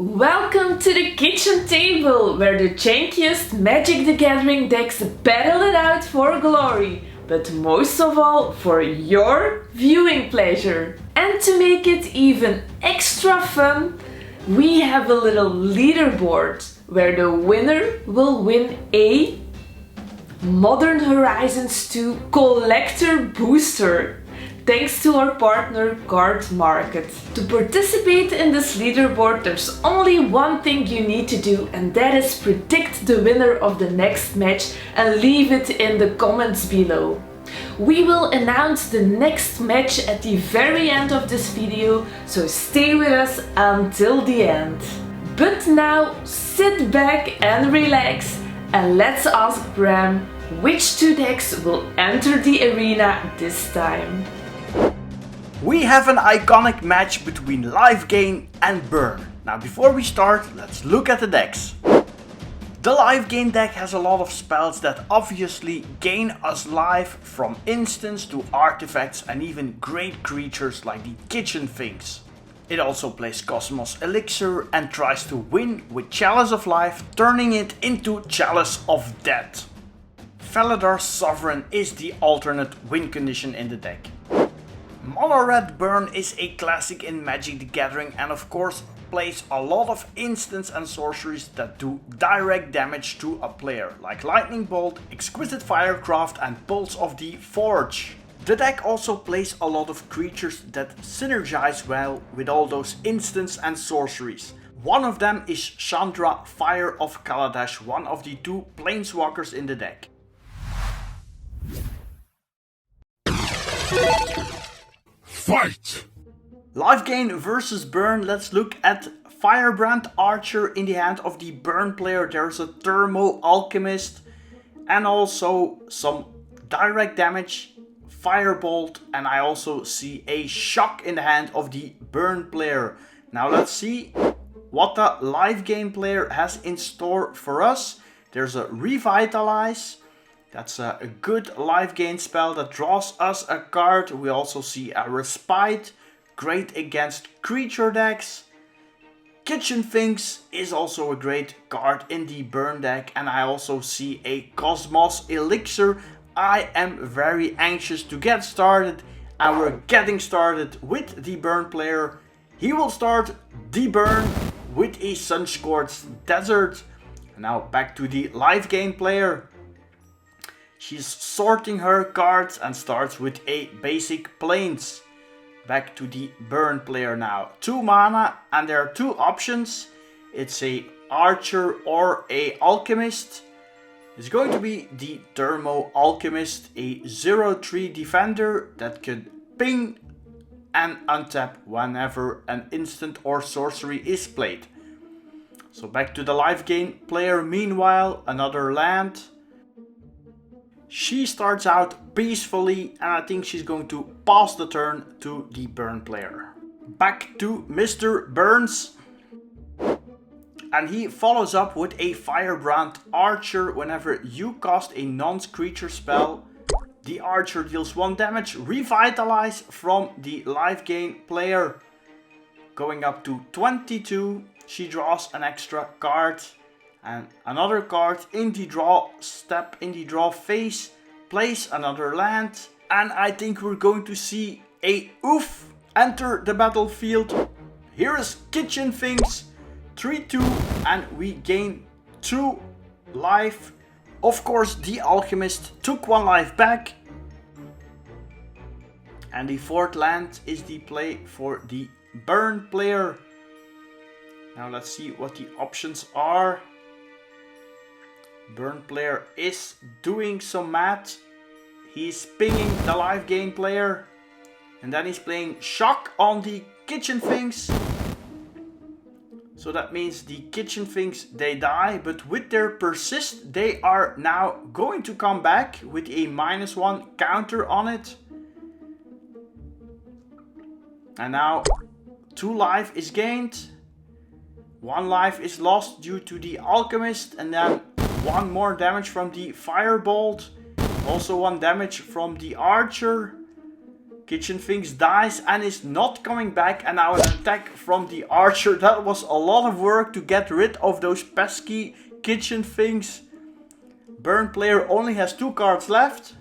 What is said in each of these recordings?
Welcome to the kitchen table, where the jankiest Magic the Gathering decks battle it out for glory, but most of all for your viewing pleasure. And to make it even extra fun, we have a little leaderboard, where the winner will win a Modern Horizons 2 Collector Booster, thanks to our partner cardmarket. To participate in this leaderboard, there's only one thing you need to do, and that is predict the winner of the next match and leave it in the comments below. We will announce the next match at the very end of this video, so stay with us until the end. But now sit back and relax, and let's ask Bram which two decks will enter the arena this time. We have an iconic match between LIFEGAIN and Burn. Now before we start, let's look at the decks. The LIFEGAIN deck has a lot of spells that obviously gain us life, from instants to artifacts and even great creatures like the Kitchen Finks. It also plays Cosmos Elixir and tries to win with Chalice of Life, turning it into Chalice of Death. Faladar's Sovereign is the alternate win condition in the deck. Mono Red Burn is a classic in Magic the Gathering and of course plays a lot of instants and sorceries that do direct damage to a player, like Lightning Bolt, Exquisite Firecraft and Pulse of the Forge. The deck also plays a lot of creatures that synergize well with all those instants and sorceries. One of them is Chandra, Fire of Kaladesh, one of the two planeswalkers in the deck. Fight! LIFEGAIN versus Burn. Let's look at Firebrand Archer. In the hand of the Burn player there's a Thermo Alchemist and also some direct damage, Firebolt, and I also see a Shock in the hand of the Burn player. Now let's see what the LIFEGAIN player has in store for us. There's a Revitalize. That's a good LIFEGAIN spell that draws us a card. We also see a Respite, great against creature decks. Kitchen Finks is also a great card in the Burn deck. And I also see a Cosmos Elixir. I am very anxious to get started. And we're getting started with the Burn player. He will start the Burn with a Sun-Scorched Desert. Now back to the LIFEGAIN player. She's sorting her cards and starts with a basic Plains. Back to the Burn player now. 2 mana and there are 2 options. It's a Archer or a Alchemist. It's going to be the Thermo Alchemist, a 0/3 defender that can ping and untap whenever an instant or sorcery is played. So back to the LIFEGAIN player. Meanwhile, another land. She starts out peacefully and I think she's going to pass the turn to the Burn player. Back to Mr. Burns. And he follows up with a Firebrand Archer. Whenever you cast a non-creature spell, the Archer deals 1 damage. Revitalize from the LIFEGAIN player. Going up to 22, she draws an extra card. And another card in the draw step, in the draw phase, plays another land. And I think we're going to see a Oof enter the battlefield. Here is Kitchen Finks, 3/2, and we gain 2 life. Of course, the Alchemist took 1 life back. And the 4th land is the play for the Burn player. Now let's see what the options are. Burn player is doing some math. He's pinging the LIFEGAIN player. And then he's playing Shock on the Kitchen Finks. So that means the Kitchen Finks, they die. But with their Persist, they are now going to come back with a -1 counter on it. And now 2 life is gained. 1 life is lost due to the Alchemist. And then 1 more damage from the Firebolt. Also 1 damage from the Archer. Kitchen Finks dies and is not coming back, and now an attack from the archer. That was a lot of work to get rid of those pesky Kitchen Finks. Burn player only has 2 cards left,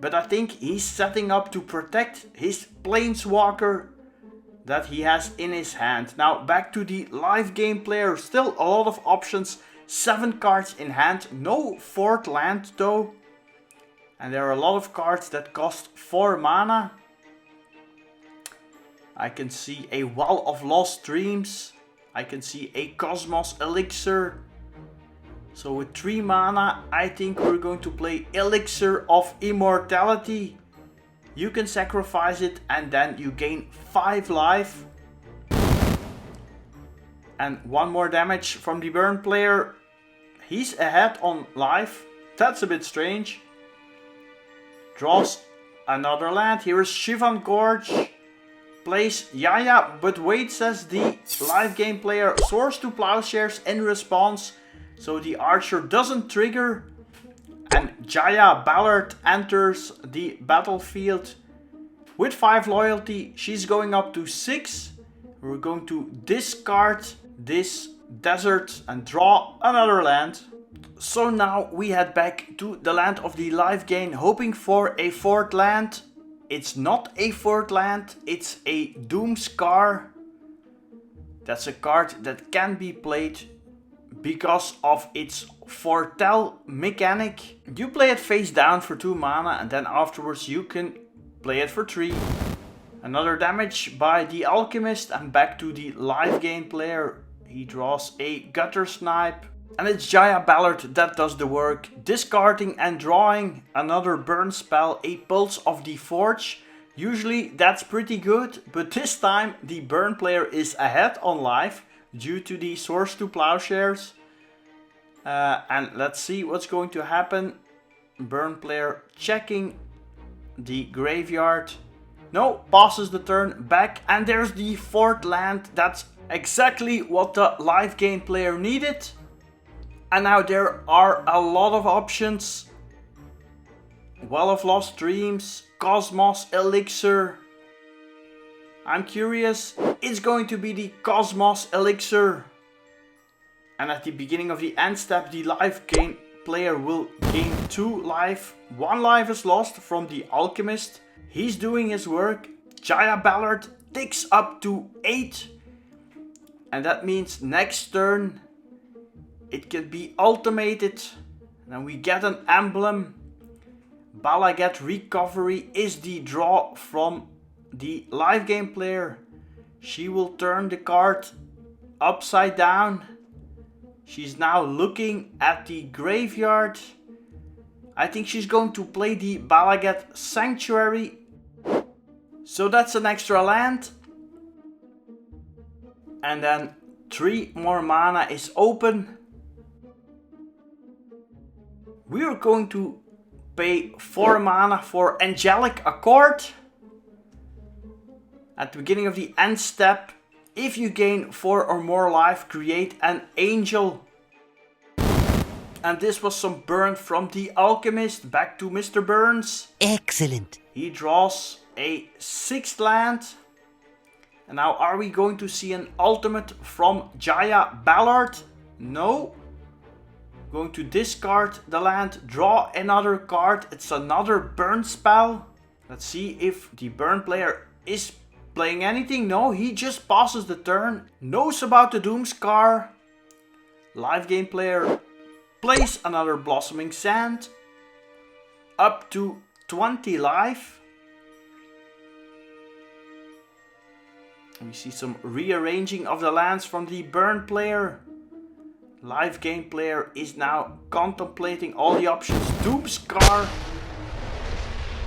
but I think he's setting up to protect his Planeswalker that he has in his hand. Now back to the live game player, still a lot of options, 7 cards in hand, no 4th land though. And there are a lot of cards that cost 4 mana. I can see a Well of Lost Dreams. I can see a Cosmos Elixir. So with 3 mana, I think we're going to play Elixir of Immortality. You can sacrifice it and then you gain 5 life. And 1 more damage from the burn player. He's ahead on life. That's a bit strange. Draws another land. Here is Shivan Gorge. Plays Yaya, but wait, says the live game player. Soars to Plowshares in response. So the archer doesn't trigger. And Jaya Ballard enters the battlefield. With 5 loyalty, she's going up to 6. We're going to discard this desert and draw another land. So now we head back to the land of the live game, hoping for a 4th land. It's not a 4th land, it's a Doomscar. That's a card that can be played because of its foretell mechanic. You play it face down for 2 mana and then afterwards you can play it for 3. Another damage by the alchemist, and back to the live game player. He draws a gutter snipe. And it's Jaya Ballard that does the work, discarding and drawing another burn spell, a Pulse of the Forge. Usually that's pretty good, but this time the burn player is ahead on life due to the Source to Plowshares. And let's see what's going to happen. Burn player checking the graveyard. No, passes the turn back, and there's the 4th land. That's exactly what the live game player needed. And now there are a lot of options. Well of Lost Dreams, Cosmos Elixir. I'm curious, it's going to be the Cosmos Elixir. And at the beginning of the end step, the live game player will gain 2 life. 1 life is lost from the alchemist. He's doing his work. Jaya Ballard ticks up to 8. And that means next turn it can be ultimated. And we get an emblem. Balaget Recovery is the draw from the live game player. She will turn the card upside down. She's now looking at the graveyard. I think she's going to play the Balaget Sanctuary. So that's an extra land. And then 3 more mana is open. We are going to pay 4 mana for Angelic Accord. At the beginning of the end step, if you gain 4 or more life, create an angel. And this was some burn from the alchemist. Back to Mr. Burns. Excellent. He draws a 6th land. And now are we going to see an ultimate from Jaya Ballard? No. Going to discard the land, draw another card. It's another burn spell. Let's see if the burn player is playing anything. No, he just passes the turn. Knows about the Doomscar. Live game player plays another Blossoming Sand. Up to 20 life. We see some rearranging of the lands from the burn player. Live game player is now contemplating all the options. Doomscar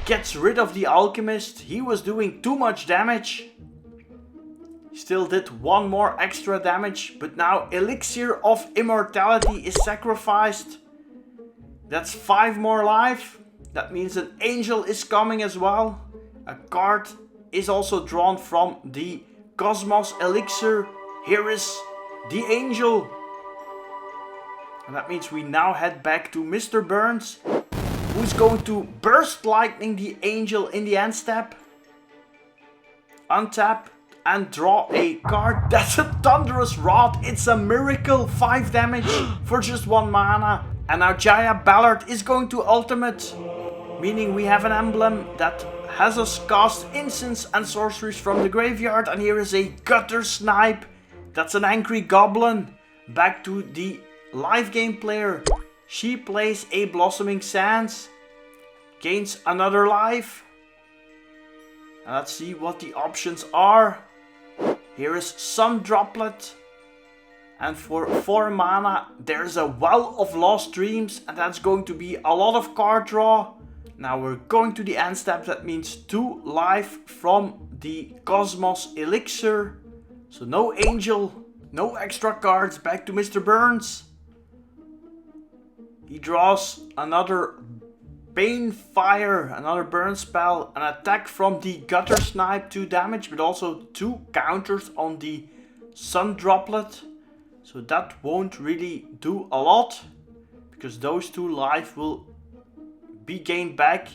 gets rid of the alchemist. He was doing too much damage. Still did 1 more extra damage, but now Elixir of Immortality is sacrificed. That's 5 more life. That means an angel is coming as well. A card is also drawn from the Cosmos Elixir. Here is the angel. And that means we now head back to Mr. Burns. who's going to burst lightning the angel in the end step. Untap and draw a card. That's a thunderous rod. It's a miracle. 5 damage for just 1 mana. And now Jaya Ballard is going to ultimate, meaning we have an emblem that has us cast instants and sorceries from the graveyard. And here is a Gutter Snipe. That's an angry goblin. Back to the live game player. She plays a Blossoming Sands. Gains another life. And let's see what the options are. Here is Sun Droplet. And for 4 mana, there's a Well of Lost Dreams. And that's going to be a lot of card draw. Now we're going to the end step. That means 2 life from the Cosmos Elixir. So no Angel, no extra cards. Back to Mr. Burns. He draws another Banefire, another burn spell, an attack from the Gutter Snipe, 2 damage, but also 2 counters on the Sun Droplet. So that won't really do a lot, because those 2 life will be gained back.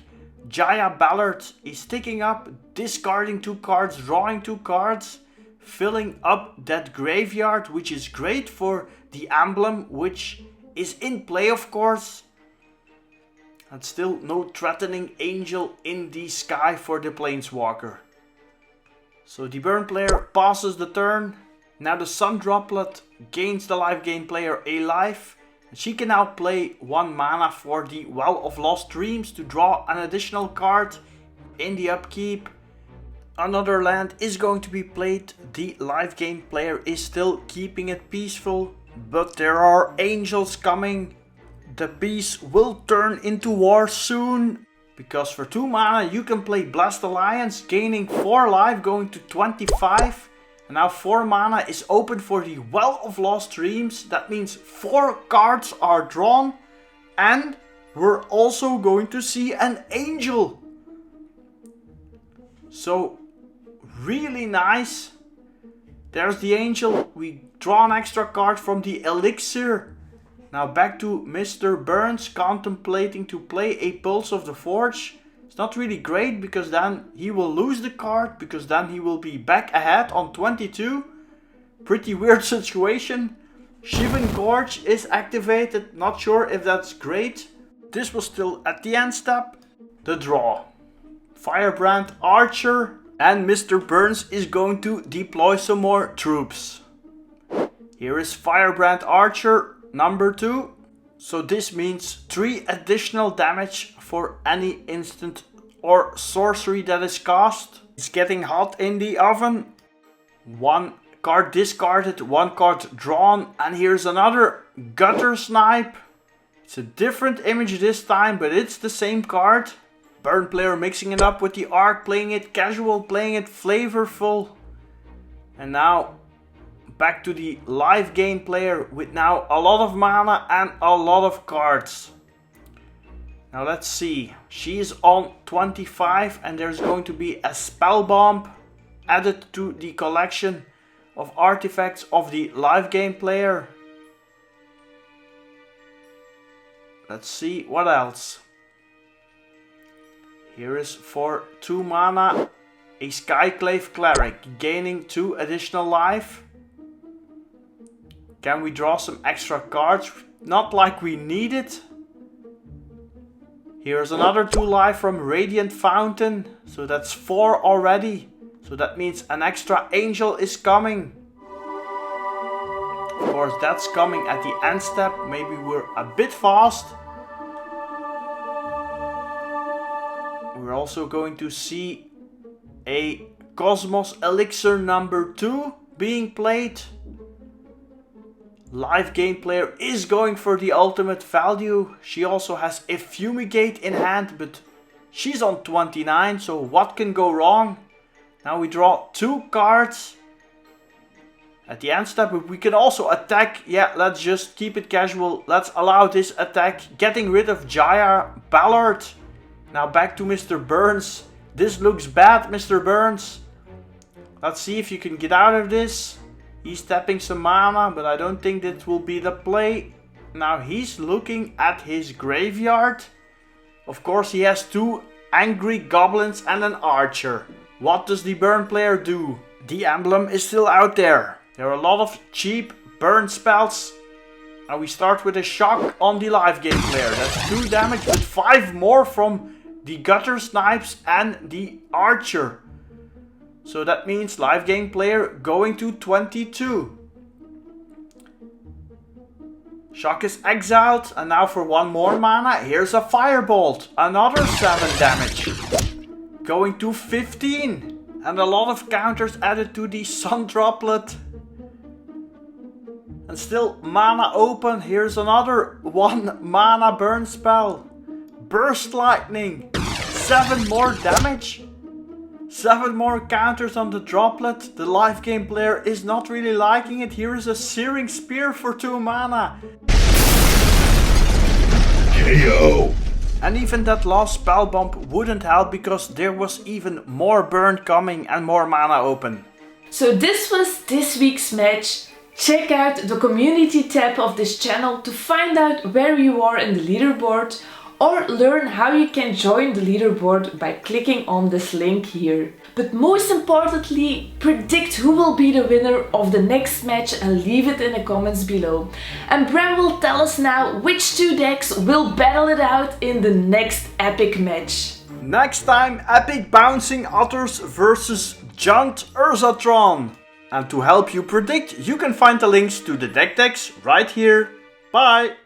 Jaya Ballard is sticking up, discarding 2 cards, drawing 2 cards, filling up that graveyard, which is great for the emblem, which is in play, of course. And still no threatening angel in the sky for the Planeswalker. So the burn player passes the turn. Now the Sun Droplet gains the live game player a life. And she can now play 1 mana for the Well of Lost Dreams to draw an additional card in the upkeep. Another land is going to be played. The live game player is still keeping it peaceful. But there are angels coming. The peace will turn into war soon. Because for 2 mana you can play Blessed Alliance, gaining 4 life, going to 25. And now 4 mana is open for the Well of Lost Dreams. That means 4 cards are drawn. And we're also going to see an angel. So really nice. There's the angel. We draw an extra card from the elixir. Now back to Mr. Burns, contemplating to play a Pulse of the Forge. It's not really great, because then he will lose the card, because then he will be back ahead on 22. Pretty weird situation. Shivan Gorge is activated, not sure if that's great. This was still at the end step. The draw. Firebrand Archer, and Mr. Burns is going to deploy some more troops. Here is Firebrand Archer number 2. So this means 3 additional damage for any instant or sorcery that is cast. It's getting hot in the oven. 1 card discarded, 1 card drawn, and here's another Gutter Snipe. It's a different image this time, but it's the same card. Burn player mixing it up with the Arc, playing it casual, playing it flavorful. And now back to the live game player with now a lot of mana and a lot of cards. Now let's see. She is on 25 and there's going to be a spell bomb added to the collection of artifacts of the live game player. Let's see what else. Here is for 2 mana a Skyclave Cleric, gaining 2 additional life. Can we draw some extra cards? Not like we need it. Here's another 2 life from Radiant Fountain. So that's 4 already. So that means an extra angel is coming. Of course, that's coming at the end step. Maybe we're a bit fast. We're also going to see a Cosmos Elixir number 2 being played. Live game player is going for the ultimate value. She also has a Fumigate in hand, but she's on 29, so what can go wrong? Now we draw 2 cards. At the end step, we can also attack. Yeah, let's just keep it casual. Let's allow this attack. Getting rid of Jaya Ballard. Now back to Mr. Burns. This looks bad, Mr. Burns. Let's see if you can get out of this. He's tapping some mana, but I don't think that will be the play. Now he's looking at his graveyard. Of course he has 2 angry goblins and an archer. What does the burn player do? The emblem is still out there. There are a lot of cheap burn spells. And we start with a shock on the LIFEGAIN player. That's 2 damage with 5 more from the gutter snipes and the archer. So that means LIFEGAIN player going to 22. Shock is exiled, and now for 1 more mana, here's a firebolt. Another 7 damage. Going to 15. And a lot of counters added to the sun droplet. And still mana open. Here's another 1 mana burn spell. Burst lightning. 7 more damage. 7 more counters on the droplet. The LIFEGAIN player is not really liking it. Here is a searing spear for 2 mana. KO. And even that last spell bump wouldn't help because there was even more burn coming and more mana open. So this was this week's match. Check out the community tab of this channel to find out where you are in the leaderboard, or learn how you can join the leaderboard by clicking on this link here. But most importantly, predict who will be the winner of the next match and leave it in the comments below. And Bram will tell us now which 2 decks will battle it out in the next epic match. Next time, epic bouncing otters versus Junked Urzatron. And to help you predict, you can find the links to the decks right here. Bye!